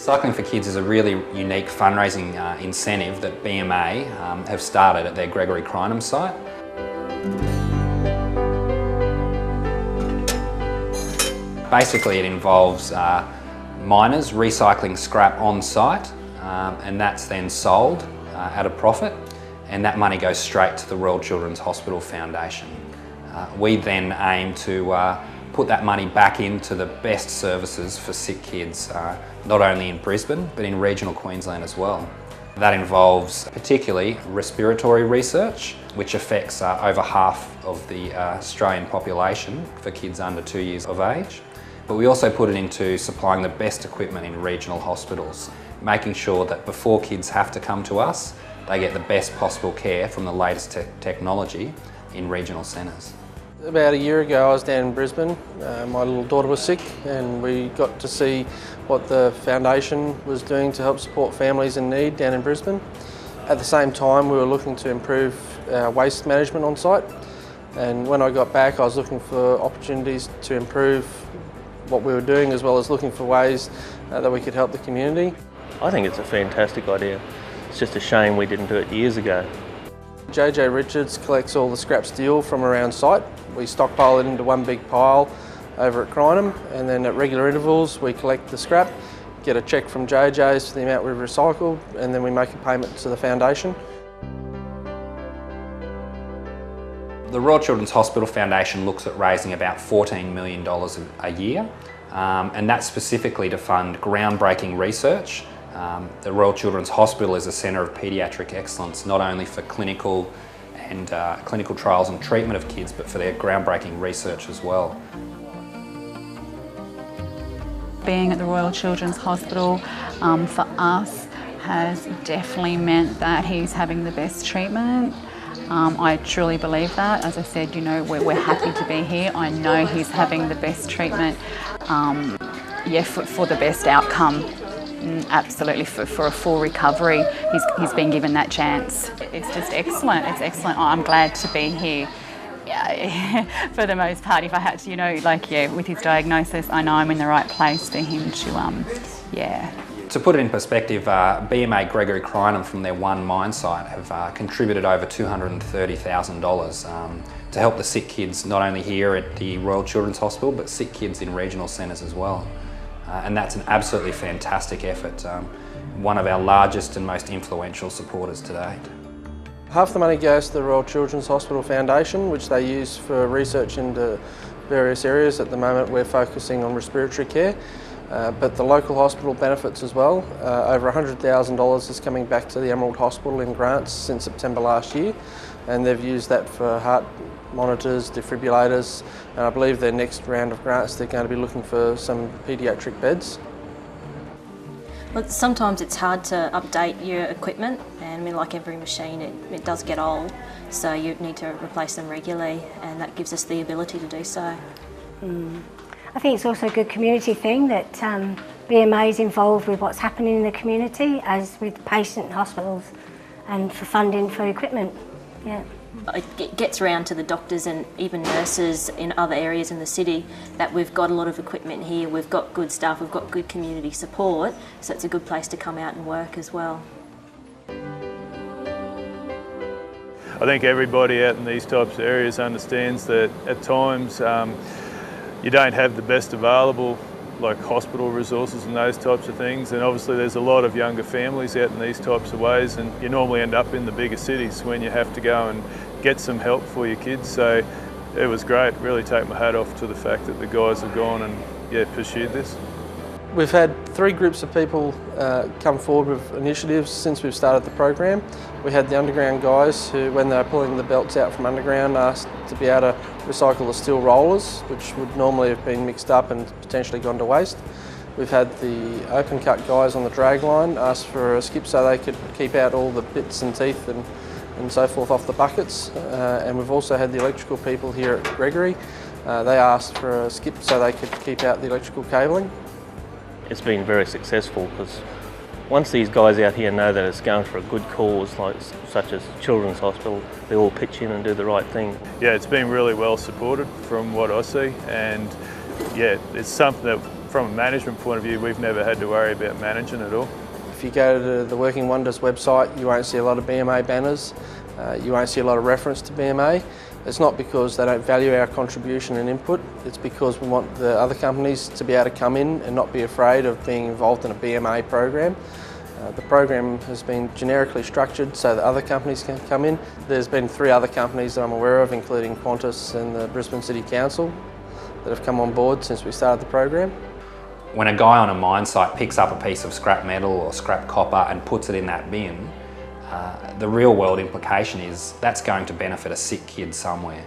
Cycling for Kids is a really unique fundraising incentive that BMA have started at their Gregory Crinum site. Basically it involves miners recycling scrap on site and that's then sold at a profit, and that money goes straight to the Royal Children's Hospital Foundation. We then aim to put that money back into the best services for sick kids, not only in Brisbane but in regional Queensland as well. That involves particularly respiratory research, which affects over half of the Australian population for kids under 2 years of age. But we also put it into supplying the best equipment in regional hospitals, making sure that before kids have to come to us, they get the best possible care from the latest technology in regional centres. About a year ago I was down in Brisbane. My little daughter was sick and we got to see what the foundation was doing to help support families in need down in Brisbane. At the same time we were looking to improve our waste management on site, and when I got back I was looking for opportunities to improve what we were doing, as well as looking for ways that we could help the community. I think it's a fantastic idea. It's just a shame we didn't do it years ago. JJ Richards collects all the scrap steel from around site. We stockpile it into one big pile over at Crinum, and then at regular intervals we collect the scrap, get a cheque from JJ's for the amount we've recycled, and then we make a payment to the foundation. The Royal Children's Hospital Foundation looks at raising about $14 million a year, and that's specifically to fund groundbreaking research. The Royal Children's Hospital is a centre of paediatric excellence, not only for clinical trials and treatment of kids, but for their groundbreaking research as well. Being at the Royal Children's Hospital for us has definitely meant that he's having the best treatment. I truly believe that. As I said, you know, we're happy to be here. I know he's having the best treatment, for the best outcome. Absolutely, for a full recovery. He's been given that chance. It's just excellent. It's excellent. I'm glad to be here. Yeah, for the most part, if I had to, you know, with his diagnosis, I know I'm in the right place for him to, To put it in perspective, BMA Gregory Crinum from their one mine site have contributed over $230,000 to help the sick kids, not only here at the Royal Children's Hospital, but sick kids in regional centres as well. And that's an absolutely fantastic effort, one of our largest and most influential supporters to date. Half the money goes to the Royal Children's Hospital Foundation, which they use for research into various areas. At the moment we're focusing on respiratory care, but the local hospital benefits as well. Over $100,000 is coming back to the Emerald Hospital in grants since September last year, and they've used that for heart monitors, defibrillators, and I believe their next round of grants they're going to be looking for some paediatric beds. Well, sometimes it's hard to update your equipment, and I mean, like every machine it does get old, so you need to replace them regularly, and that gives us the ability to do so. I think it's also a good community thing that BMA is involved with what's happening in the community, as with patient hospitals, and for funding for equipment. Yeah. It gets around to the doctors and even nurses in other areas in the city that we've got a lot of equipment here, we've got good staff, we've got good community support, so it's a good place to come out and work as well. I think everybody out in these types of areas understands that at times you don't have the best available, like hospital resources and those types of things, and obviously there's a lot of younger families out in these types of ways, and you normally end up in the bigger cities when you have to go and get some help for your kids. So it was great, really take my hat off to the fact that the guys have gone and pursued this. We've had 3 groups of people come forward with initiatives since we've started the program. We had the underground guys who, when they were pulling the belts out from underground, asked to be able to recycle the steel rollers, which would normally have been mixed up and potentially gone to waste. We've had the open cut guys on the drag line ask for a skip so they could keep out all the bits and teeth and so forth off the buckets. And we've also had the electrical people here at Gregory. They asked for a skip so they could keep out the electrical cabling. It's been very successful because once these guys out here know that it's going for a good cause, such as Children's Hospital, they all pitch in and do the right thing. Yeah, it's been really well supported from what I see, and yeah, it's something that from a management point of view, we've never had to worry about managing at all. If you go to the Working Wonders website, you won't see a lot of BMA banners, you won't see a lot of reference to BMA. It's not because they don't value our contribution and input, it's because we want the other companies to be able to come in and not be afraid of being involved in a BMA program. The program has been generically structured so that other companies can come in. There's been 3 other companies that I'm aware of, including Qantas and the Brisbane City Council, that have come on board since we started the program. When a guy on a mine site picks up a piece of scrap metal or scrap copper and puts it in that bin, the real world implication is that's going to benefit a sick kid somewhere.